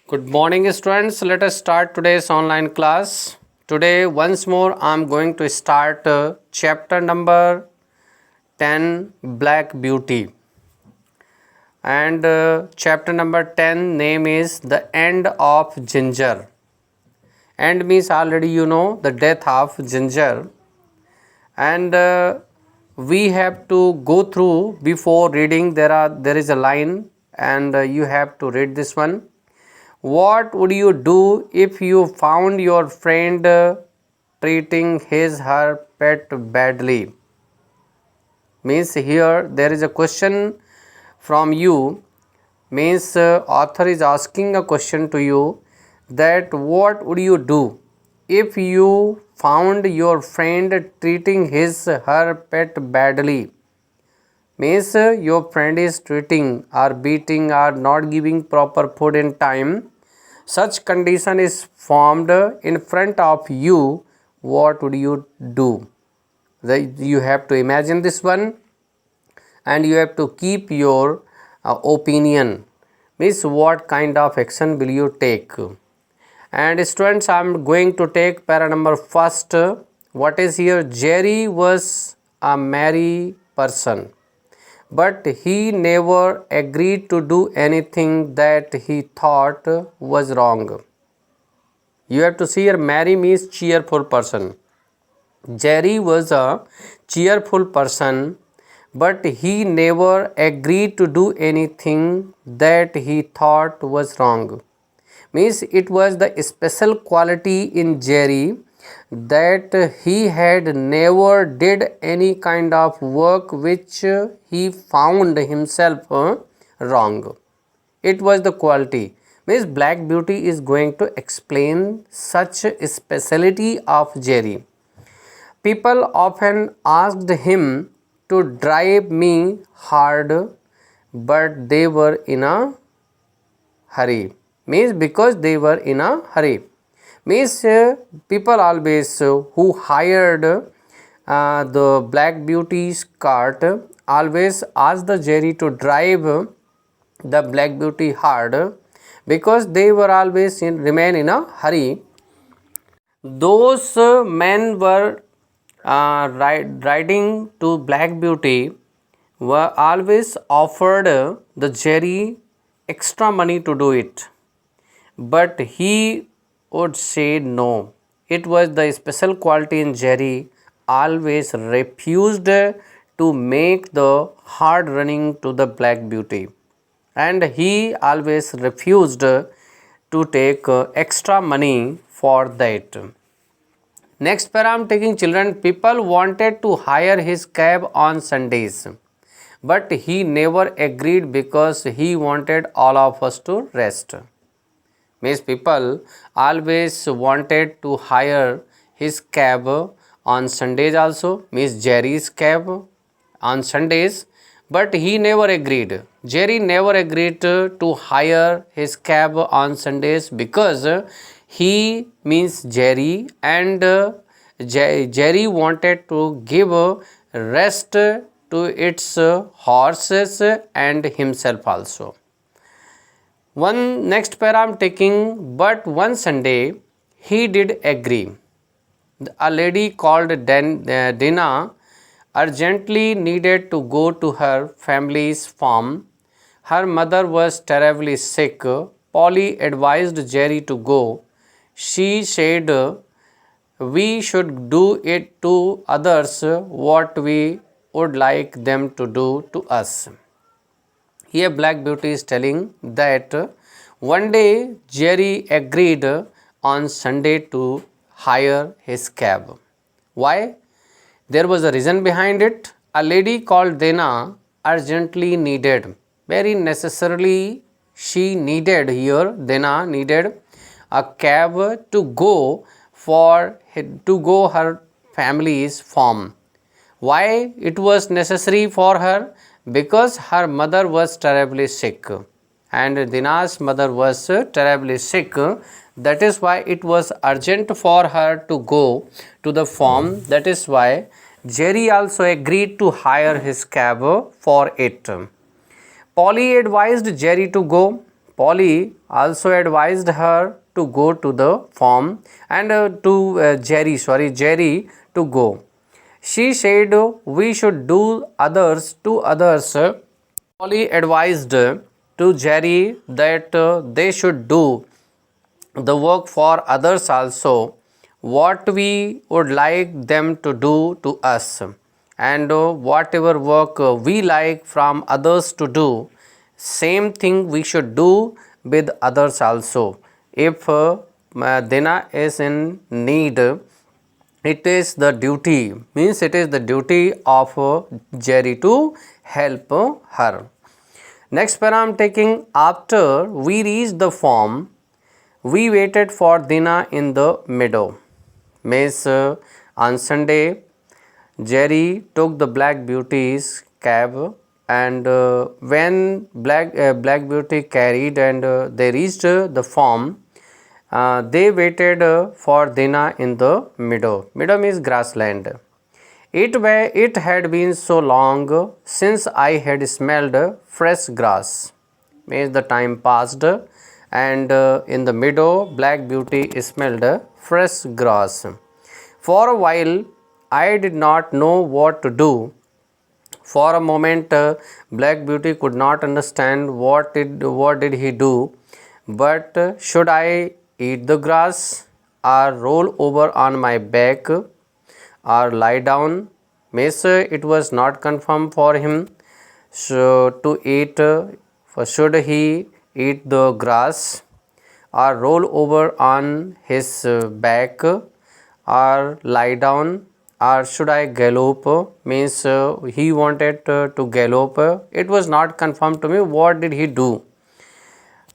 Good morning, students. Let us start today's online class. Today, once more, I am going to start chapter number 10 Black Beauty. And chapter number 10 name is The End of Ginger. End means already you know the death of Ginger. And we have to go through before reading. There is a line and you have to read this one. What would you do if you found your friend treating her pet badly? Means here there is a question from you. Means author is asking a question to you that what would you do if you found your friend treating her pet badly? Means your friend is treating or beating or not giving proper food in time. Such condition is formed in front of you. What would you do? You have to imagine this one and you have to keep your opinion. Means what kind of action will you take? And students, I am going to take para number first. What is here? Jerry was a merry person, but he never agreed to do anything that he thought was wrong. You have to see here, merry means cheerful person. Jerry was a cheerful person, but he never agreed to do anything that he thought was wrong. Means it was the special quality in Jerry that he had never did any kind of work which he found himself wrong. It was the quality. Means Black Beauty is going to explain such speciality of Jerry. People often asked him to drive me hard, but they were in a hurry. Means because they were in a hurry. Means people always who hired the Black Beauty's cart always asked the Jerry to drive the Black Beauty hard because they were always remain in a hurry. Those men were riding to Black Beauty were always offered the Jerry extra money to do it, but he would say no. It was the special quality in Jerry, always refused to make the hard running to the Black Beauty, and he always refused to take extra money for that. Next para I am taking children. People wanted to hire his cab on Sundays, but he never agreed because he wanted all of us to rest. Means people always wanted to hire his cab on Sundays also. Means Jerry's cab on Sundays, but he never agreed. Jerry never agreed to hire his cab on Sundays because he means Jerry and Jerry wanted to give rest to its horses and himself also. One next para I am taking, but one Sunday he did agree. A lady called Dina urgently needed to go to her family's farm. Her mother was terribly sick. Polly advised Jerry to go. She said we should do it to others what we would like them to do to us. Here Black Beauty is telling that one day Jerry agreed on Sunday to hire his cab. Why? There was a reason behind it. A lady called Dana urgently needed, very necessarily she needed here, Dana needed a cab to go her family's farm. Why it was necessary for her? Because her mother was terribly sick and Dina's mother was terribly sick. That is why it was urgent for her to go to the farm. That is why Jerry also agreed to hire his cab for it. Polly advised Jerry to go. Polly also advised her to go to the farm and Jerry to go. She said we should do others to others. Polly advised to Jerry that they should do the work for others also, what we would like them to do to us, and whatever work we like from others to do, same thing we should do with others also. If Dina is in need, it is the duty, means it is the duty of Jerry to help her. Next para I am taking, after we reached the farm, we waited for Dina in the meadow. Means on Sunday, Jerry took the Black Beauty's cab, and when Black Beauty carried and they reached the farm, they waited for Dina in the meadow. Meadow means grassland. It had been so long since I had smelled fresh grass. Means the time passed, and in the meadow Black Beauty smelled fresh grass. For a while I did not know what to do. For a moment Black Beauty could not understand what did he do. But should I eat the grass, or roll over on my back, or lie down? Means it was not confirmed for him. So to eat, should he eat the grass, or roll over on his back, or lie down, or should I gallop? Means he wanted to gallop. It was not confirmed to me. What did he do?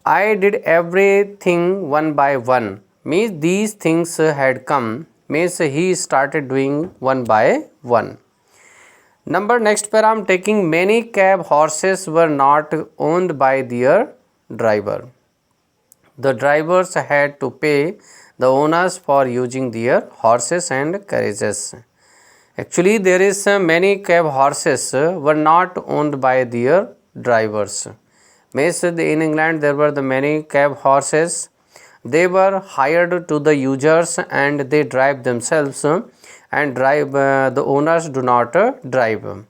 I did everything one by one. Means these things had come. Means he started doing one by one. Next para I am taking, many cab horses were not owned by their driver. The drivers had to pay the owners for using their horses and carriages. Actually, there is many cab horses were not owned by their drivers. Means in England there were the many cab horses. They were hired to the users and they drive themselves, and the owners do not drive.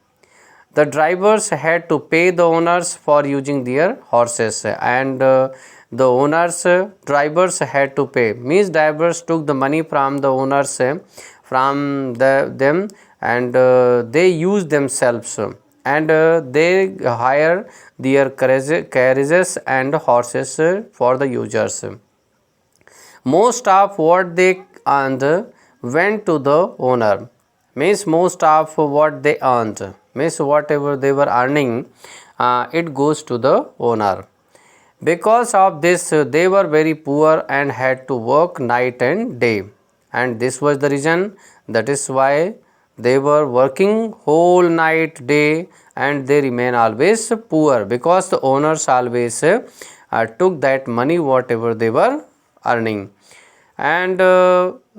The drivers had to pay the owners for using their horses, and the owners drivers had to pay. Means drivers took the money from the owners, from them, and they use themselves, and they hire their carriages and horses for the users. Most of what they earned went to the owner. Means most of what they earned, means whatever they were earning, it goes to the owner. Because of this they were very poor and had to work night and day, and this was the reason. That is why they were working whole night day, and they remain always poor, because the owners always took that money whatever they were earning, and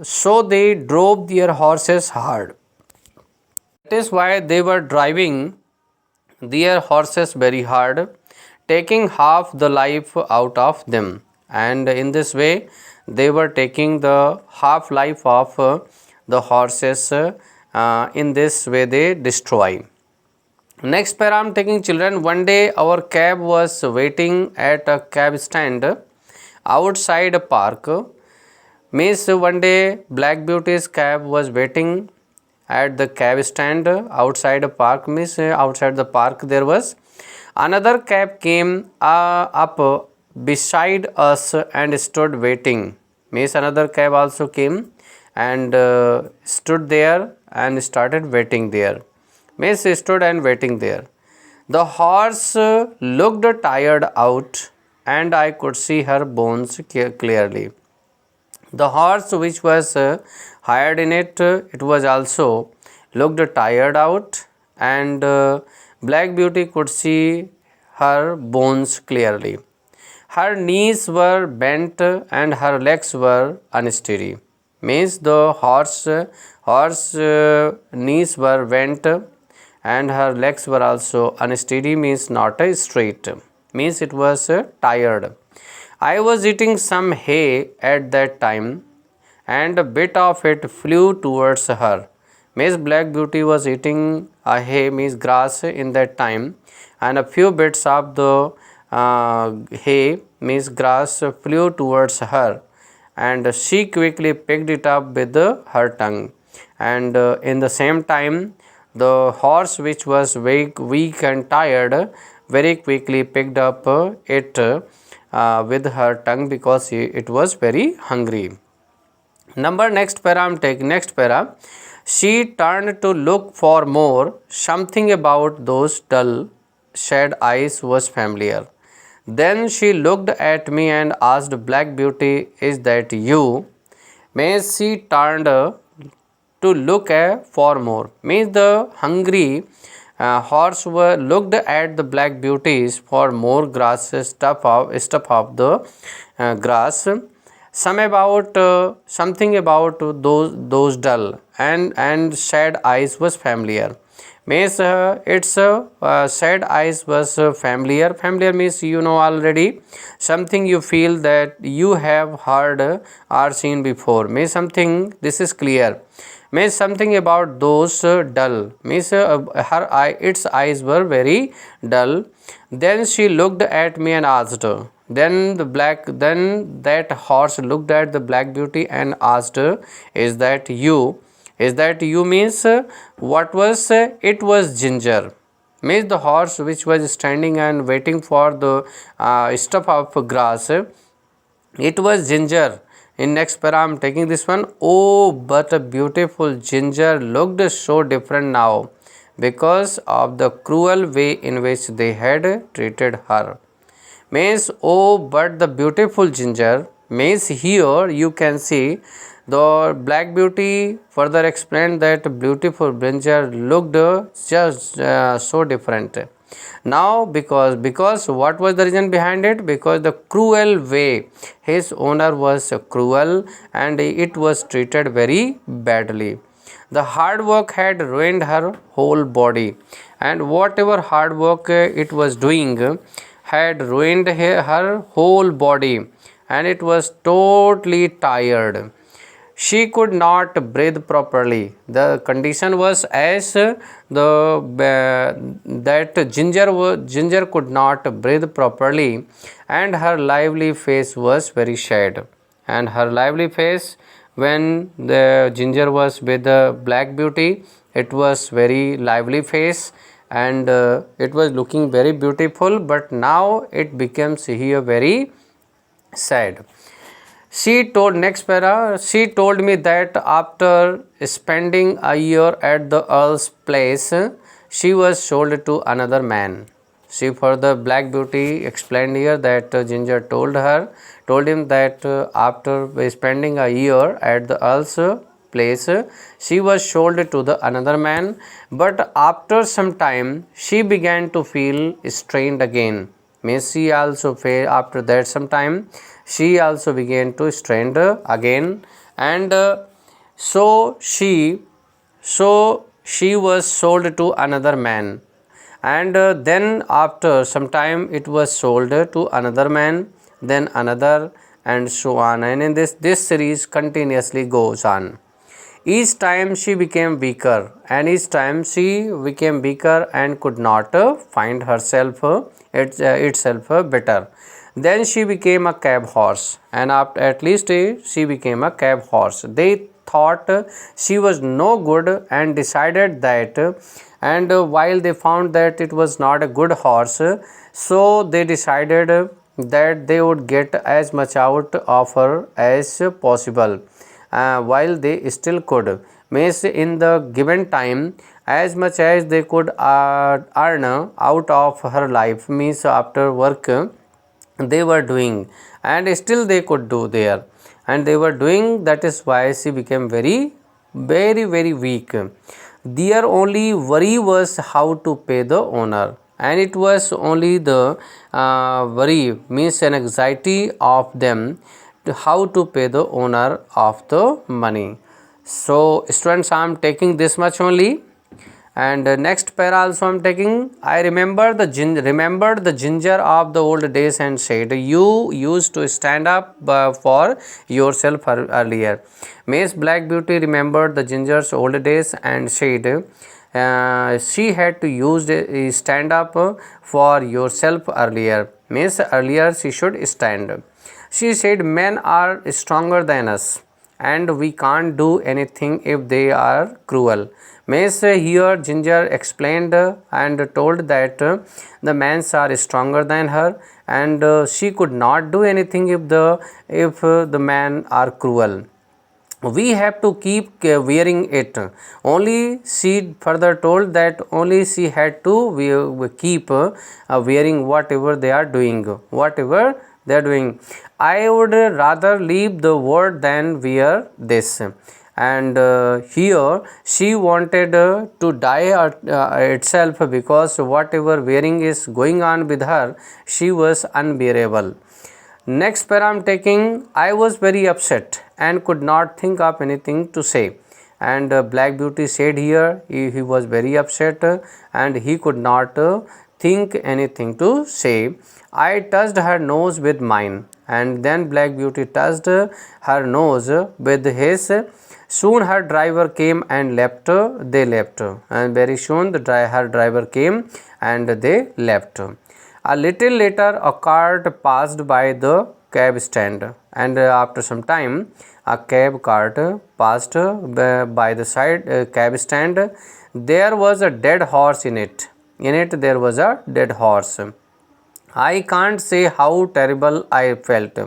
so they drove their horses hard. That is why they were driving their horses very hard, taking half the life out of them, and in this way they were taking the half life of the horses. In this way they destroy. Next para I am taking, children. One day our cab was waiting at a cab stand outside a park. Means one day Black Beauty's cab was waiting at the cab stand outside a park. Means outside the park there was another cab came up beside us and stood waiting. Means another cab also came and stood there and started waiting there. Means stood and waiting there. The horse looked tired out, and I could see her bones clearly. The horse which was hired in it, it was also looked tired out, and Black Beauty could see her bones clearly. Her knees were bent and her legs were unsteady. Means the horse knees were bent and her legs were also unsteady, means not straight. Means it was tired. I was eating some hay at that time, and a bit of it flew towards her. Miss Black Beauty was eating a hay, means grass, in that time, and a few bits of the hay, means grass, flew towards her, and she quickly picked it up with her tongue. And in the same time, the horse, which was weak and tired, very quickly picked up it with her tongue, because it was very hungry. Next para I'm taking. Next para. She turned to look for more. Something about those dull shad eyes was familiar. Then she looked at me and asked, Black Beauty, is that you? Means she turned to look for more. Means the hungry horse looked at the Black Beauties for more grass, stuff of the grass. Something about those dull and sad eyes was familiar. Means its sad eyes was familiar. Familiar means you know already. Something you feel that you have heard or seen before. Means something, this is clear. Means something about those dull. Means its eyes were very dull. Then she looked at me and asked. Then that horse looked at the Black Beauty and asked, is that you? Is that you means what was it was Ginger. Means the horse which was standing and waiting for the stuff of grass, it was Ginger. In next para I am taking this one. Oh, but a beautiful Ginger looked so different now, because of the cruel way in which they had treated her. Means, oh, but the beautiful Ginger. Means here you can see the Black Beauty further explained that beautiful Ginger looked just so different. Now because what was the reason behind it? Because the cruel way, his owner was cruel and it was treated very badly. The hard work had ruined her whole body, and whatever hard work it was doing had ruined her whole body, and it was totally tired. She could not breathe properly. The condition was as that Ginger could not breathe properly, and her lively face was very sad. And her lively face, when the Ginger was with the Black Beauty, it was very lively face, and it was looking very beautiful, but now it becomes here very sad. She told me that after spending a year at the Earl's place, she was sold to another man. She, for the Black Beauty, explained here that Ginger told him that after spending a year at the Earl's place, she was sold to the another man, but after some time she began to feel strained again. Means she also felt after that some time she also began to strain again, and so she was sold to another man, and then after some time it was sold to another man, then another, and so on, and in this series continuously goes on. Each time she became weaker, and each time she became weaker and could not find herself itself better. Then she became a cab horse, and after at least she became a cab horse. They thought she was no good and decided that, and while they found that it was not a good horse, so they decided that they would get as much out of her as possible. While they still could, means in the given time, as much as they could earn out of her life, means after work they were doing, and still they could do there, and they were doing. That is why she became very weak. Their only worry was how to pay the owner, and it was only the worry, means an anxiety of them to how to pay the owner of the money. So students, I am taking this much only. And next para also I'm taking. I remembered the ginger of the old days and said, you used to stand up for yourself earlier. Miss Black Beauty remembered the ginger's old days and said, she had to use stand up for yourself earlier. Miss earlier she should stand. She said, men are stronger than us and we can't do anything if they are cruel. Miss here Ginger explained and told that the men are stronger than her and she could not do anything if the men are cruel. We have to keep wearing it. Only she further told that only she had to keep wearing whatever they are doing. I would rather leave the world than wear this. And here she wanted to die itself, because whatever wearing is going on with her, she was unbearable. Next para I'm taking. I was very upset and could not think of anything to say. And Black Beauty said here he was very upset and he could not think anything to say. I touched her nose with mine, and then Black Beauty touched her nose with his. Soon her driver came and left. They left, and very soon her driver came and they left. A little later, a cart passed by the cab stand, and after some time, a cab cart passed by the side cab stand. There was a dead horse in it. In it, there was a dead horse. I can't say how terrible I felt,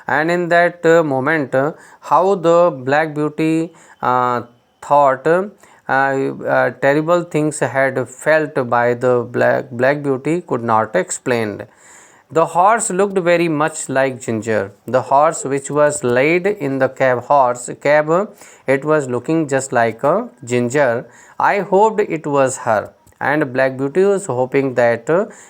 and in that moment, how the Black Beauty thought terrible things had felt by the Black Beauty could not explain. The horse looked very much like Ginger. The horse which was laid in the cab, it was looking just like a Ginger. I hoped it was her, and Black Beauty was hoping that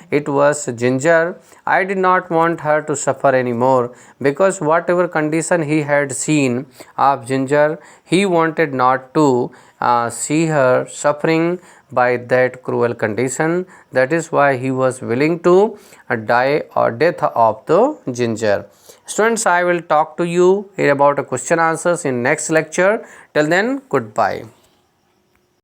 it was Ginger. I did not want her to suffer anymore, because whatever condition he had seen of Ginger, he wanted not to see her suffering by that cruel condition. That is why he was willing to die or death of the Ginger. Students, I will talk to you about question answers in next lecture. Till then, goodbye.